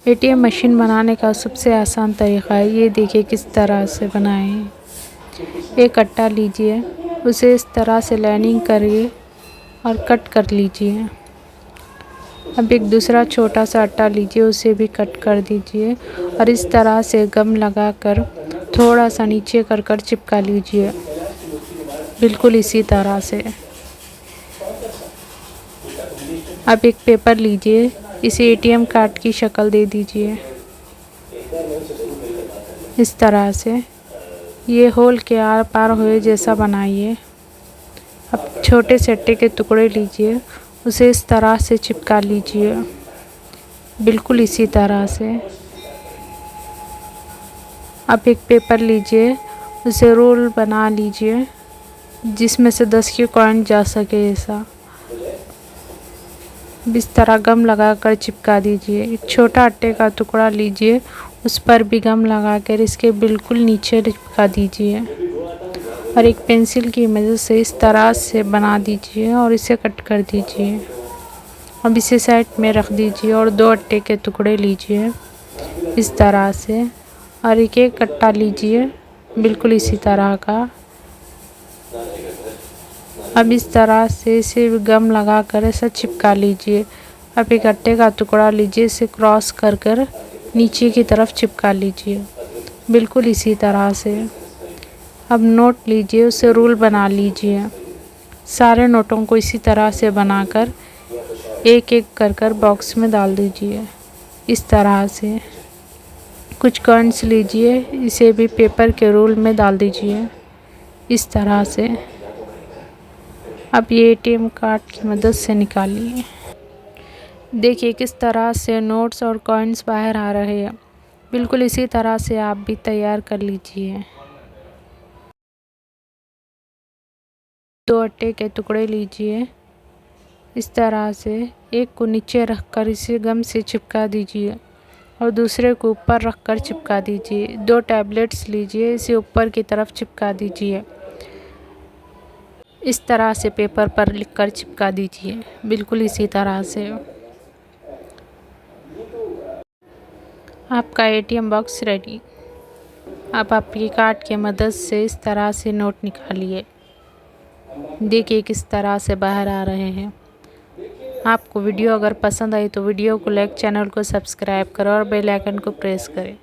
ATM machine बनाने का सबसे आसान तरीका है। ये देखिए किस तरह से बनाएं। एक कट्टा लीजिए, उसे इस तरह से लाइनिंग करिए और कट कर लीजिए। अब एक दूसरा छोटा सा आटा लीजिए, उसे भी कट कर दीजिए और इस तरह से गम लगाकर थोड़ा सा नीचे कर चिपका लीजिए, बिल्कुल इसी तरह से। अब एक पेपर लीजिए, इसे एटीएम कार्ड की शक्ल दे दीजिए इस तरह से। ये होल के आर पार हुए जैसा बनाइए। अब छोटे से आटे के टुकड़े लीजिए, उसे इस तरह से चिपका लीजिए, बिल्कुल इसी तरह से। अब एक पेपर लीजिए, उसे रोल बना लीजिए जिसमें से 10 के कॉइन जा सके ऐसा। इस तरह गम लगाकर चिपका दीजिए। एक छोटा आटे का टुकड़ा लीजिए, उस पर भी गम लगाकर इसके बिल्कुल नीचे चिपका दीजिए और एक पेंसिल की मदद से इस तरह से बना दीजिए और इसे कट कर दीजिए। अब इसे साइड में रख दीजिए और 2 आटे के टुकड़े लीजिए इस तरह से और एक कट्टा लीजिए बिल्कुल इसी तरह का। अब इस तरह से इसे गम लगाकर ऐसा चिपका लीजिए। अब एक आटे का टुकड़ा लीजिए, इसे क्रॉस कर नीचे की तरफ चिपका लीजिए, बिल्कुल इसी तरह से। अब नोट लीजिए, उसे रूल बना लीजिए। सारे नोटों को इसी तरह से बनाकर एक एक कर बॉक्स में डाल दीजिए इस तरह से। कुछ कॉइन्स लीजिए, इसे भी पेपर के रोल में डाल दीजिए इस तरह से। अब ये एटीएम कार्ड की मदद से निकालिए। देखिए किस तरह से नोट्स और कॉइन्स बाहर आ रहे हैं। बिल्कुल इसी तरह से आप भी तैयार कर लीजिए। 2 आटे के टुकड़े लीजिए इस तरह से, एक को नीचे रखकर इसे गम से चिपका दीजिए और दूसरे को ऊपर रखकर चिपका दीजिए। 2 टैबलेट्स लीजिए, इसे ऊपर की तरफ चिपका दीजिए। इस तरह से पेपर पर लिखकर चिपका दीजिए, बिल्कुल इसी तरह से। आपका एटीएम बॉक्स रेडी। अब आपकी कार्ड की मदद से इस तरह से नोट निकालिए। देखिए किस तरह से बाहर आ रहे हैं। आपको वीडियो अगर पसंद आई तो वीडियो को लाइक, चैनल को सब्सक्राइब करें और बेल आइकन को प्रेस करें।